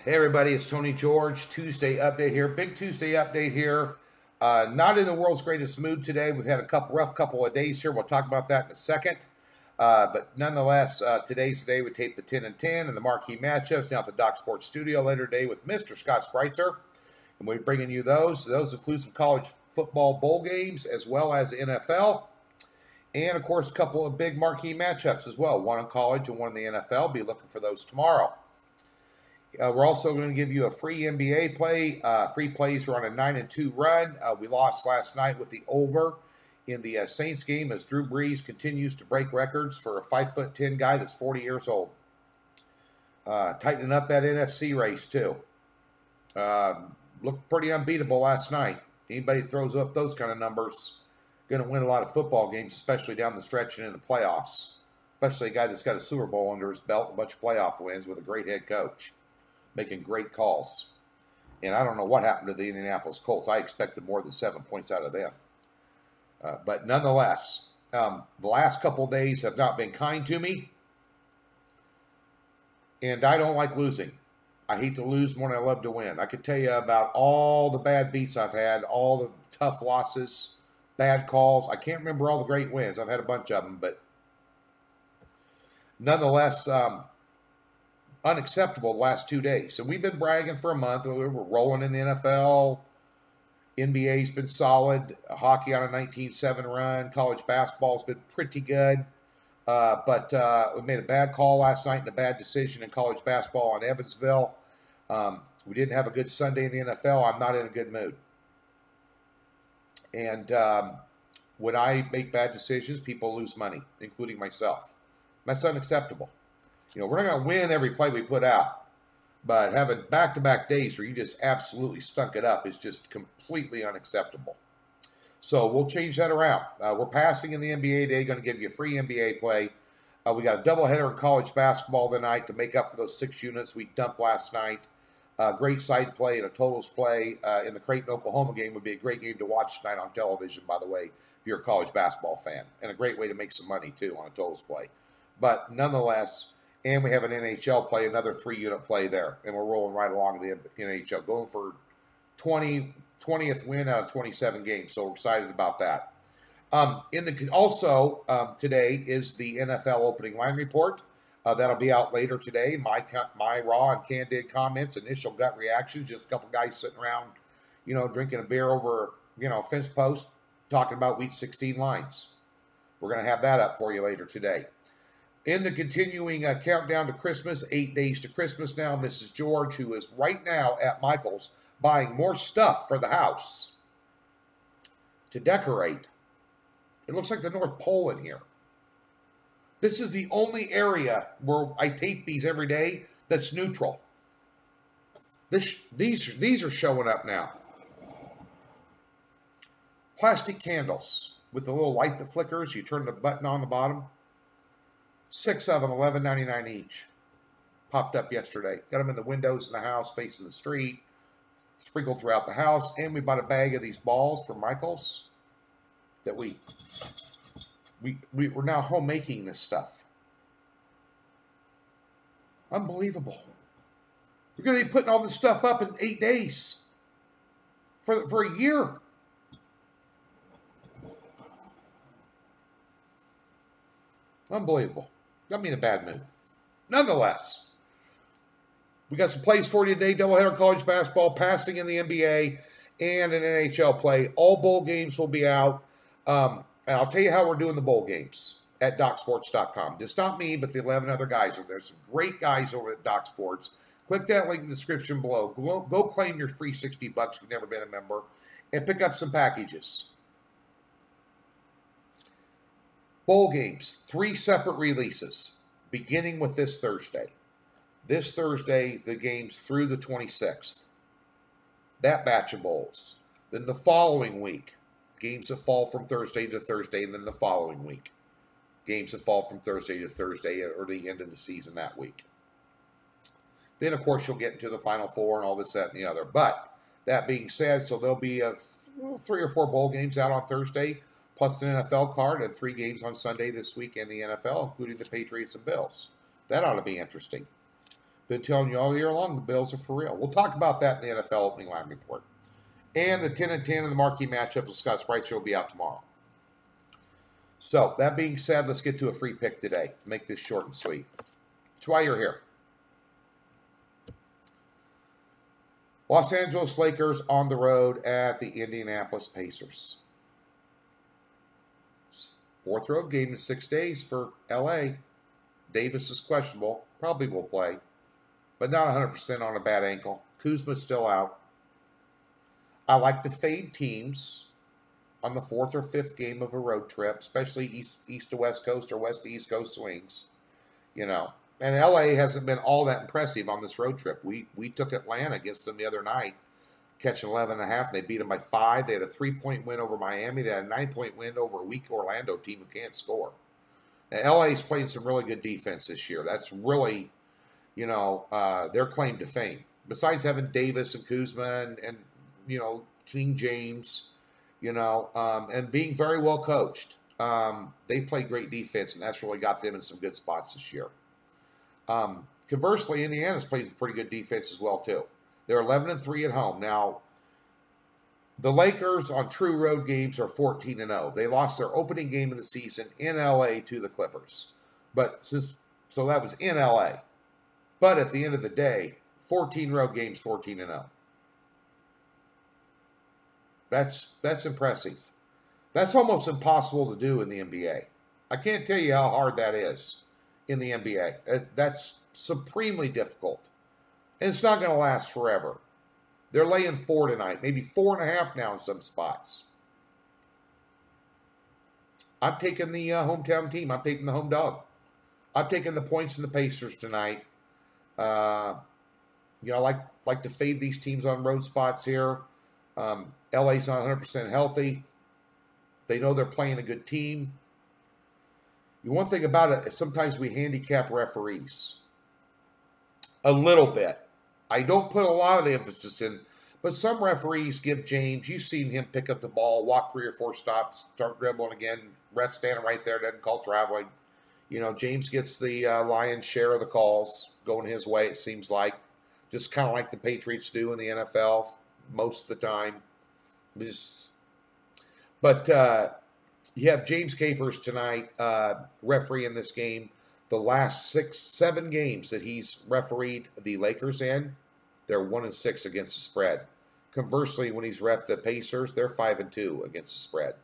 Hey everybody, it's Tony George. Tuesday update here. Big Tuesday update here. Not in the world's greatest mood today. We've had a rough couple of days here. We'll talk about that in a second. But nonetheless, today's the day we tape the 10 and 10 and the marquee matchups now at the Doc Sports Studio later today with Mr. Scott Spreitzer. And we're bringing you those. Those include some college football bowl games as well as NFL. And, of course, a couple of big marquee matchups as well. One in college and one in the NFL. Be looking for those tomorrow. We're also going to give you a free NBA play. Free plays are on a 9-2 run. We lost last night with the over in the Saints game as Drew Brees continues to break records for a 5'10" guy that's 40 years old. Tightening up that NFC race, too. Looked pretty unbeatable last night. Anybody that throws up those kind of numbers going to win a lot of football games, especially down the stretch and in the playoffs. Especially a guy that's got a Super Bowl under his belt, a bunch of playoff wins with a great head coach. Making great calls. And I don't know what happened to the Indianapolis Colts. I expected more than 7 points out of them. But nonetheless, the last couple of days have not been kind to me. And I don't like losing. I hate to lose more than I love to win. I could tell you about all the bad beats I've had, all the tough losses, bad calls. I can't remember all the great wins. I've had a bunch of them. But nonetheless, unacceptable the last 2 days. And we've been bragging for a month. We're rolling in the NFL. NBA's been solid. Hockey on a 19-7 run. College basketball's been pretty good. But we made a bad call last night and a bad decision in college basketball on Evansville. We didn't have a good Sunday in the NFL. I'm not in a good mood. And when I make bad decisions, people lose money, including myself. That's unacceptable. You know, we're not going to win every play we put out, but having back-to-back days where you just absolutely stunk it up is just completely unacceptable. So we'll change that around. We're passing in the NBA today, going to give you a free NBA play. We got a doubleheader in college basketball tonight to make up for those 6 units we dumped last night. Great side play and a totals play in the Creighton, Oklahoma game would be a great game to watch tonight on television, by the way, if you're a college basketball fan. And a great way to make some money, too, on a totals play. But nonetheless, and we have an NHL play, another 3-unit play there. And we're rolling right along the NHL, going for 20th win out of 27 games. So we're excited about that. Today is the NFL opening line report. That'll be out later today. My raw and candid comments, initial gut reactions, just a couple guys sitting around, drinking a beer over, a fence post, talking about Week 16 lines. We're going to have that up for you later today. In the continuing countdown to Christmas, 8 days to Christmas now, Mrs. George, who is right now at Michael's buying more stuff for the house to decorate. It looks like the North Pole in here. This is the only area where I tape these every day that's neutral. These are showing up now. Plastic candles with a little light that flickers. You turn the button on the bottom. 6 of them, $11.99 each. Popped up yesterday. Got them in the windows in the house, facing the street, sprinkled throughout the house. And we bought a bag of these balls from Michael's that we're now homemaking this stuff. Unbelievable. We're going to be putting all this stuff up in 8 days for a year. Unbelievable. Got me in a bad mood. Nonetheless, we got some plays for you today. Doubleheader college basketball, passing in the NBA, and an NHL play. All bowl games will be out. And I'll tell you how we're doing the bowl games at DocSports.com. Just not me, but the 11 other guys over there. Some great guys over at Doc Sports. Click that link in the description below. Go claim your free $60 if you've never been a member, and pick up some packages. Bowl games, 3 separate releases, beginning with this Thursday. This Thursday, the games through the 26th. That batch of bowls. Then the following week, games that fall from Thursday to Thursday, and then the following week. Games that fall from Thursday to Thursday or the end of the season that week. Then, of course, you'll get into the Final Four and all this, that, and the other. But that being said, so there'll be 3 or 4 bowl games out on Thursday, plus an NFL card and 3 games on Sunday this week in the NFL, including the Patriots and Bills. That ought to be interesting. Been telling you all year long the Bills are for real. We'll talk about that in the NFL opening line report. And the 10-10 in the marquee matchup with Scott Spreitzer will be out tomorrow. So, that being said, let's get to a free pick today. Make this short and sweet. That's why you're here. Los Angeles Lakers on the road at the Indianapolis Pacers. Fourth road game in 6 days for LA. Davis is questionable. Probably will play. But not 100% on a bad ankle. Kuzma's still out. I like to fade teams on the fourth or fifth game of a road trip, especially east to west coast or west to east coast swings. You know, and LA hasn't been all that impressive on this road trip. We took Atlanta against them the other night, catching 11.5, and they beat them by 5. They had a 3-point win over Miami. They had a 9-point win over a weak Orlando team who can't score. Now, LA's playing some really good defense this year. That's really, you know, their claim to fame. Besides having Davis and Kuzma and you know, King James, you know, and being very well coached. They play great defense, and that's really got them in some good spots this year. Conversely, Indiana's played pretty good defense as well, too. They're 11-3 at home. Now, the Lakers on true road games are 14-0. They lost their opening game of the season in L.A. to the Clippers. So that was in L.A. But at the end of the day, 14 road games, 14-0. That's impressive. That's almost impossible to do in the NBA. I can't tell you how hard that is in the NBA. That's supremely difficult. And it's not going to last forever. They're laying 4 tonight, maybe 4.5 now in some spots. I'm taking the hometown team. I'm taking the home dog. I'm taking the points in the Pacers tonight. You know, I like to fade these teams on road spots here. LA's not 100% healthy. They know they're playing a good team. One thing about it is sometimes we handicap referees. A little bit. I don't put a lot of emphasis in, but some referees give James, you've seen him pick up the ball, walk 3 or 4 stops, start dribbling again, ref standing right there, doesn't call traveling. You know, James gets the lion's share of the calls going his way, it seems like. Just kind of like the Patriots do in the NFL most of the time. But you have James Capers tonight, referee in this game. The last 7 games that he's refereed the Lakers in, they're 1-6 against the spread. Conversely, when he's ref the Pacers, they're 5-2 against the spread.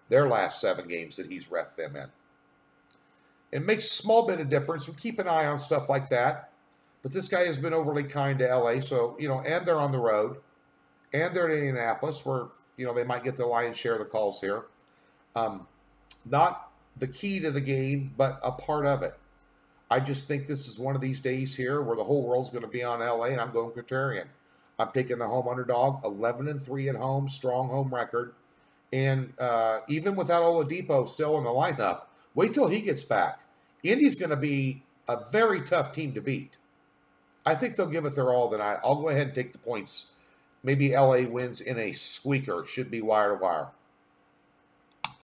Their last 7 games that he's ref them in. It makes a small bit of difference. We keep an eye on stuff like that. But this guy has been overly kind to LA, so, you know, and they're on the road. And they're in Indianapolis, where, you know, they might get the lion's share of the calls here. Not the key to the game, but a part of it. I just think this is one of these days here where the whole world's going to be on LA, and I'm going contrarian. I'm taking the home underdog, 11-3 at home, strong home record. And even without Oladipo still in the lineup, wait till he gets back. Indy's going to be a very tough team to beat. I think they'll give it their all tonight. I'll go ahead and take the points. Maybe LA wins in a squeaker. Should be wire to wire.